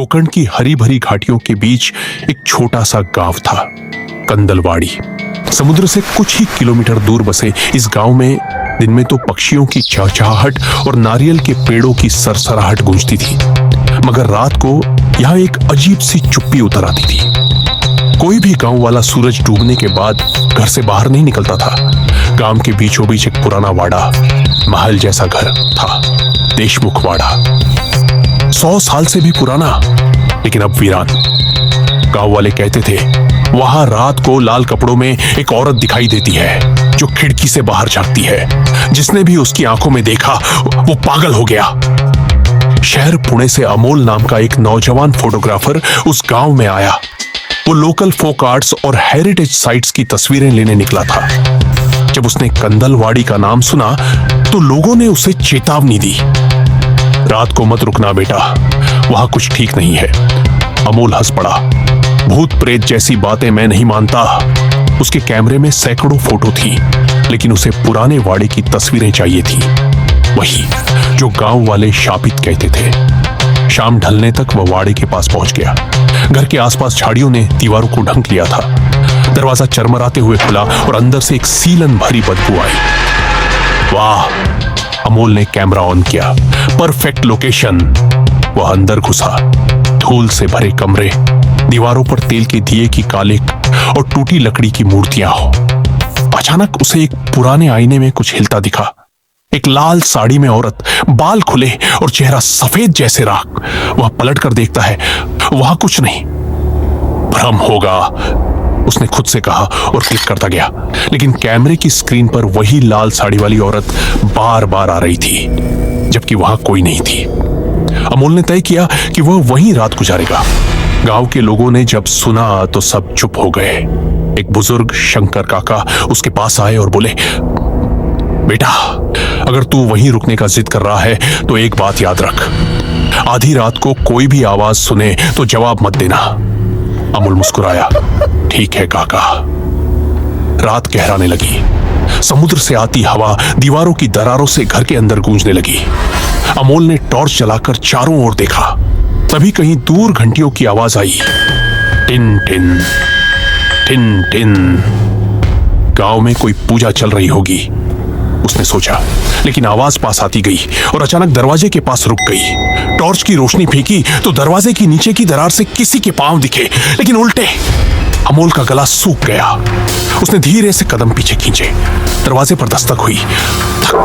गोकर्ण की हरी भरी घाटियों के बीच एक छोटा सा गांव था, कंदलवाड़ी। समुद्र से कुछ ही किलोमीटर दूर बसे इस गांव में दिन में तो पक्षियों की चहचहाहट और नारियल के पेड़ों की सरसराहट गूंजती थी, मगर रात को यहाँ एक अजीब सी चुप्पी उतर आती थी। कोई भी गांव वाला सूरज डूबने के बाद घर से बाहर नहीं निकलता था। गांव के बीचों बीच एक पुराना वाड़ा, महल जैसा घर था, देशमुख वाड़ा। 100 साल से भी पुराना, लेकिन अब वीरान। गांव वाले कहते थे वहां रात को लाल कपड़ों में एक औरत दिखाई देती है जो खिड़की से बाहर झांकती है। जिसने भी उसकी आंखों में देखा वो पागल हो गया। शहर पुणे से अमोल नाम का एक नौजवान फोटोग्राफर उस गांव में आया। वो लोकल फोक आर्ट्स और हेरिटेज साइट्स की तस्वीरें लेने निकला था। जब उसने कंदलवाड़ी का नाम सुना तो लोगों ने उसे चेतावनी दी, रात को मत रुकना बेटा, वहां कुछ ठीक नहीं है। अमोल हंस पड़ा। भूत प्रेत जैसी बातें मैं नहीं मानता। उसके कैमरे में सैकड़ों फोटो थी, लेकिन उसे पुराने वाड़े की तस्वीरें चाहिए थी, वही जो गांव वाले शापित कहते थे। शाम ढलने तक वह वाड़े के पास पहुंच गया। घर के आसपास झाड़ियों ने दीवारों को ढंक लिया था। दरवाजा चरमराते हुए खुला और अंदर से एक सीलन भरी बदबू आई। वाह! अमोल ने कैमरा ऑन किया। Perfect location. वह अंदर घुसा। धूल से भरे कमरे, दीवारों पर तेल के दिए की कालिक और टूटी लकड़ी की मूर्तियां हो। अचानक उसे एक पुराने आईने में कुछ हिलता दिखा। एक लाल साड़ी में औरत, बाल खुले और चेहरा सफेद जैसे राख। वह पलट कर देखता है, वहां कुछ नहीं। भ्रम होगा, उसने खुद से कहा और क्लिक करता गया, लेकिन कैमरे की स्क्रीन पर वही लाल साड़ी वाली औरत बार बार आ रही थी, जबकि वहां कोई नहीं थी। अमोल ने तय किया कि वह वहीं रात गुजारेगा। गांव के लोगों ने जब सुना तो सब चुप हो गए। एक बुजुर्ग शंकर काका उसके पास आए और बोले, बेटा, अगर तू वहीं रुकने का जिद कर रहा है तो एक बात याद रख, आधी रात को कोई भी आवाज सुने तो जवाब मत देना। अमोल मुस्कुराया। ठीक है काका। रात गहराने लगी। समुद्र से आती हवा दीवारों की दरारों से घर के अंदर गूंजने लगी। अमोल ने टॉर्च जलाकर चारों ओर देखा। तभी कहीं दूर घंटियों की आवाज आई। टिन टिन टिन टिन। गांव में कोई पूजा चल रही होगी, उसने सोचा, लेकिन आवाज पास आती गई और अचानक दरवाजे के पास रुक गई। टॉर्च की रोशनी फेंकी तो दरवाजे की नीचे की दरार से किसी के पांव दिखे, लेकिन उल्टे। अमोल का गला सूख गया। उसने धीरे से कदम पीछे खींचे। दरवाजे पर दस्तक हुई। थक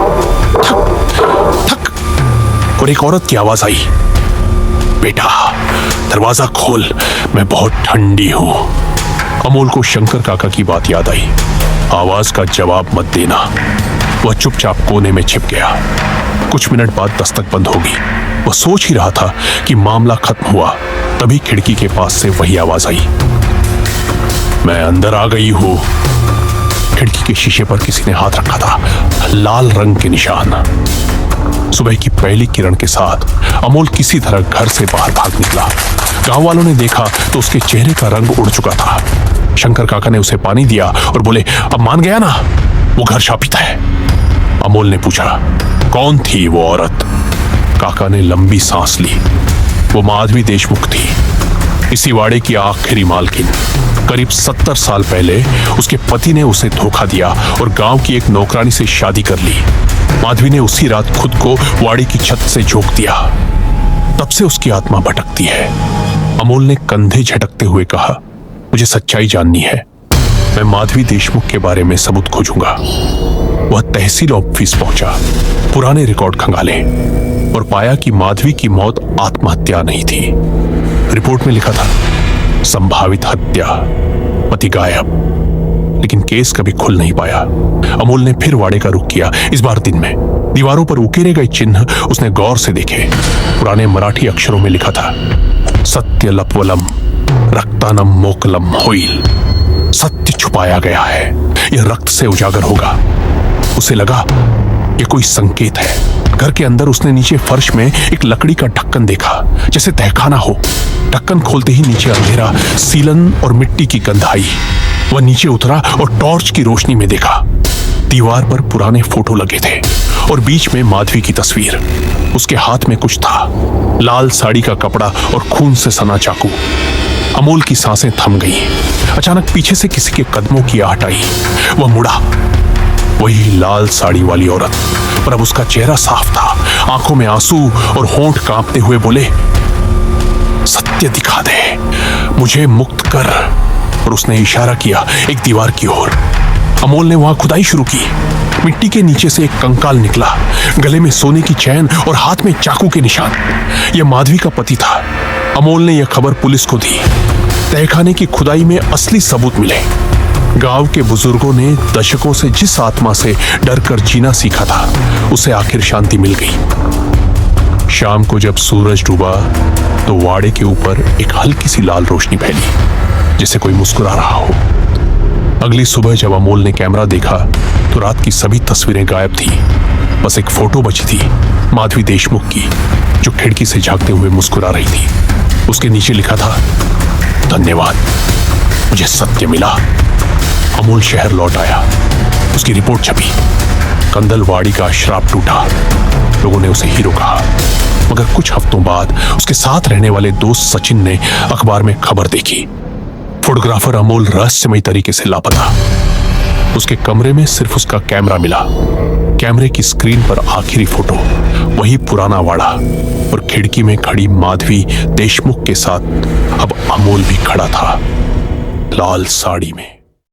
थक थक और एक औरत की आवाज आई, बेटा दरवाजा खोल, मैं बहुत ठंडी हूं। अमोल को शंकर काका की बात याद आई। आवाज का जवाब मत देना। वह चुपचाप कोने में छिप गया। कुछ मिनट बाद दस्तक बंद होगी। वह सोच ही रहा था कि मामला खत्म हुआ, तभी खिड़की के पास से वही आवाज आई, मैं अंदर आ गई हूं। खिड़की के शीशे पर किसी ने हाथ रखा था, लाल रंग के निशान। सुबह की पहली किरण के साथ अमोल किसी तरह घर से बाहर भाग निकला। गांव वालों ने देखा तो उसके चेहरे का रंग उड़ चुका था। शंकर काका ने उसे पानी दिया और बोले, अब मान गया ना, वो घर शापित है। अमोल ने पूछा, कौन थी वो औरत? काका ने लंबी सांस ली। वो माधवी देशमुख थी, इसी वाड़े की आखिरी मालकिन। करीब 70 साल पहले उसके पति ने उसे धोखा दिया और गांव की एक नौकरानी से शादी कर ली। माधवी ने उसी रात खुद को वाड़े की छत से झोंक दिया। तब से उसकी आत्मा भटकती है। अमोल ने कंधे झटकते हुए कहा, मुझे सच्चाई जाननी है। मैं माधवी देशमुख के बारे में सबूत खोजूंगा। वह तहसील ऑफिस पहुंचा, पुराने रिकॉर्ड खंगाले और पाया कि माधवी की मौत आत्महत्या नहीं थी। रिपोर्ट में लिखा था, संभावित हत्या, पति गायब। लेकिन केस कभी खुल नहीं पाया। अमोल ने फिर वाड़े का रुख किया, इस बार दिन में। दीवारों पर उकेरे गए चिन्ह उसने गौर से देखे। पुराने मराठी अक्षरों में लिखा था, सत्य लपवलम रक्तानम मोकलम होइल। सत्य छुपाया गया है, यह रक्त से उजागर होगा। उसे लगा यह कोई संकेत है। घर के अंदर उसने नीचे फर्श में एक लकड़ी का ढक्कन देखा, जैसे तहखाना हो। ढक्कन खोलते ही नीचे अंधेरा, सीलन और मिट्टी की गंध आई। वह नीचे उतरा और टॉर्च की रोशनी में देखा। दीवार पर पुराने फोटो लगे थे और बीच में माधवी की तस्वीर। उसके हाथ में कुछ था, लाल साड़ी का कपड़ा और खून से सना चाकू। अमोल की सांसें थम गई। अचानक पीछे से किसी के कदमों की आहट आई। वह मुड़ा, वही लाल साड़ी वाली औरत, पर अब उसका चेहरा साफ था, आंखों में आंसू और होंठ कांपते हुए बोले, सत्य दिखा दे, मुझे मुक्त कर। और उसने इशारा किया एक दीवार की ओर। अमोल ने वहां खुदाई शुरू की। मिट्टी के नीचे से एक कंकाल निकला, गले में सोने की चैन और हाथ में चाकू के निशान। यह माधवी का पति था। अमोल ने यह खबर पुलिस को दी। तहखाने की खुदाई में असली सबूत मिले। गांव के बुजुर्गों ने दशकों से जिस आत्मा से डर कर जीना सीखा था, उसे आखिर शांति मिल गई। शाम को जब सूरज डूबा तो वाड़े के ऊपर एक हल्की सी लाल रोशनी फैली, जैसे कोई मुस्कुरा रहा हो। अगली सुबह जब अमोल ने कैमरा देखा तो रात की सभी तस्वीरें गायब थी। बस एक फोटो बची थी, माधवी देशमुख की, जो खिड़की से झांकते हुए मुस्कुरा रही थी। उसके नीचे लिखा था, धन्यवाद, मुझे सत्य मिला। अमोल शहर लौट आया। उसकी रिपोर्ट छपी। कंदलवाड़ी का श्राप टूटा। लोगों ने उसे हीरो कहा। मगर कुछ हफ्तों बाद उसके साथ रहने वाले दोस्त सचिन ने अखबार में खबर देखी, फोटोग्राफर अमोल रहस्यमय तरीके से लापता। उसके कमरे में सिर्फ उसका कैमरा मिला। कैमरे की स्क्रीन पर आखिरी फोटो, वही पुराना वाड़ा, और खिड़की में खड़ी माधवी देशमुख के साथ अब अमोल भी खड़ा था, लाल साड़ी में।